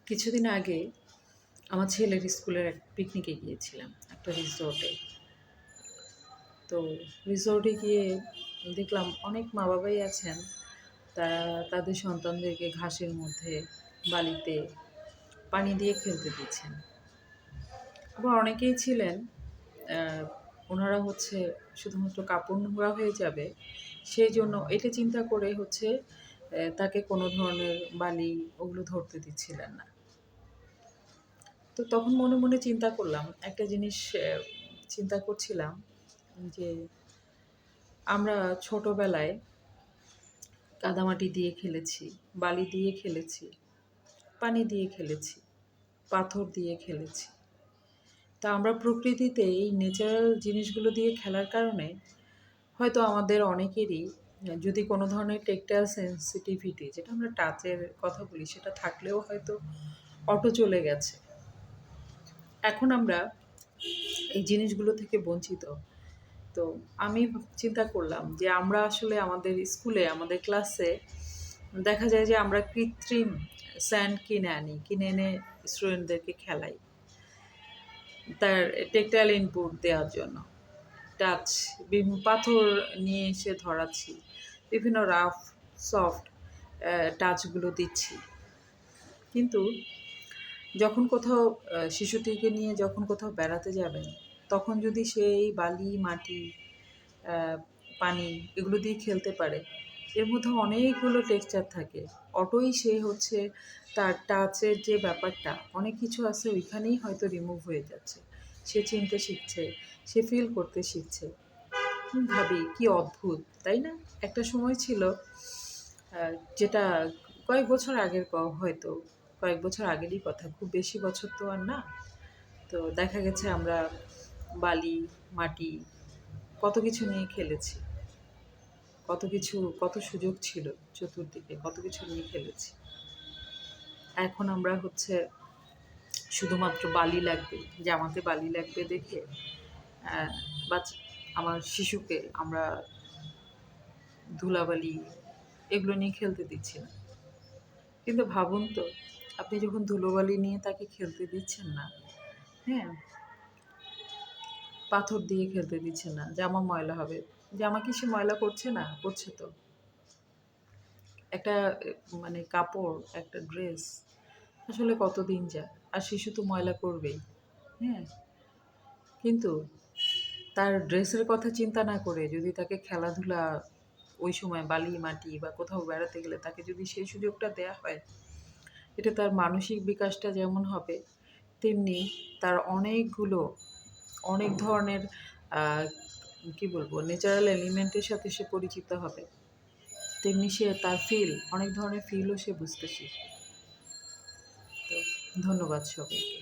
কিছুদিন আগে আমার ছেলের স্কুলের এক পিকনিকে গিয়েছিলাম একটা রিসোর্টে। তো রিসোর্টে গিয়ে দেখলাম অনেক মা বাবাই আছেন, তারা তাদের সন্তানদেরকে ঘাসের মধ্যে, বালিতে পানি দিয়ে খেলতে দিচ্ছেন। আবার অনেকেই ছিলেন, ওনারা শুধুমাত্র কাপড় নোংরা হয়ে যাবে সেই জন্য এটা চিন্তা করে তাকে কোনো ধরনের বালি ওগুলো ধরতে দিচ্ছিলেন না। তো তখন মনে মনে চিন্তা করলাম, একটা জিনিস চিন্তা করছিলাম যে আমরা ছোটবেলায় কাদামাটি দিয়ে খেলেছি, বালি দিয়ে খেলেছি, পানি দিয়ে খেলেছি, পাথর দিয়ে খেলেছি। তা আমরা প্রকৃতিতে এই ন্যাচারাল জিনিসগুলো দিয়ে খেলার কারণে হয়তো আমাদের অনেকেরই যদি কোনো ধরনের টেকটাইল সেন্সিটিভিটি, যেটা আমরা টাচের কথা বলি, সেটা থাকলেও হয়তো অটো চলে গেছে। এখন আমরা এই জিনিসগুলো থেকে বঞ্চিত। তো আমি চিন্তা করলাম যে আমরা আসলে আমাদের স্কুলে, আমাদের ক্লাসে দেখা যায় যে আমরা কৃত্রিম স্যান্ড কিনে এনে স্টুডেন্টদেরকে খেলাই তার টেকটাইল ইনপুট দেওয়ার জন্য। টাচ, বিভিন্ন পাথর নিয়ে এসে ধরাচ্ছি, বিভিন্ন রাফ সফট টাচগুলো দিচ্ছি। কিন্তু যখন কোথাও শিশুটিকে নিয়ে যখন কোথাও বেড়াতে যাবেন, তখন যদি সেই বালি, মাটি, পানি এগুলো দিয়ে খেলতে পারে, এর মধ্যে অনেকগুলো টেক্সচার থাকে। অটোই তার টাচের যে ব্যাপারটা, অনেক কিছু আছে ওইখানেই হয়তো রিমুভ হয়ে যাচ্ছে। সে চিনতে শিখছে, সে ফিল করতে শিখছে। ভাবি কি অদ্ভুত, তাই না? একটা সময় ছিল, যেটা কয়েক বছর আগের হয়তো কয়েক বছর আগেরই কথা, খুব বেশি বছর তো আর না। তো দেখা গেছে আমরা বালি, মাটি কত কিছু নিয়ে খেলেছি, কত সুযোগ ছিল চতুর্দিকে, কত কিছু নিয়ে খেলেছি। এখন আমরা শুধুমাত্র বালি লাগবে, জামাতে বালি লাগবে দেখে বা আমার শিশুকে আমরা ধুলাবালি এগুলো নিয়ে খেলতে দিচ্ছি না। কিন্তু ভাবুন তো, আপনি যখন ধুলোবালি নিয়ে তাকে খেলতে দিচ্ছেন না, হ্যাঁ, পাথর দিয়ে খেলতে দিচ্ছেন না, জামা ময়লা হবে। জামা কি সে ময়লা করছে না? করছে তো। একটা কাপড়, একটা ড্রেস আসলে কতদিন যায়? আর শিশু তো ময়লা করবেই, হ্যাঁ। কিন্তু তার ড্রেসের কথা চিন্তা না করে যদি তাকে খেলাধুলা, ওই সময় বালি, মাটি বা কোথাও বেড়াতে গেলে তাকে যদি সেই সুযোগটা দেয়া হয়, এটা তার মানসিক বিকাশটা যেমন হবে, তেমনি তার অনেক ধরনের ন্যাচারাল এলিমেন্টের সাথে সে পরিচিত হবে। তেমনি তার অনেক ধরনের ফিলও সে বুঝতে শিখবে। তো ধন্যবাদ সবাইকে।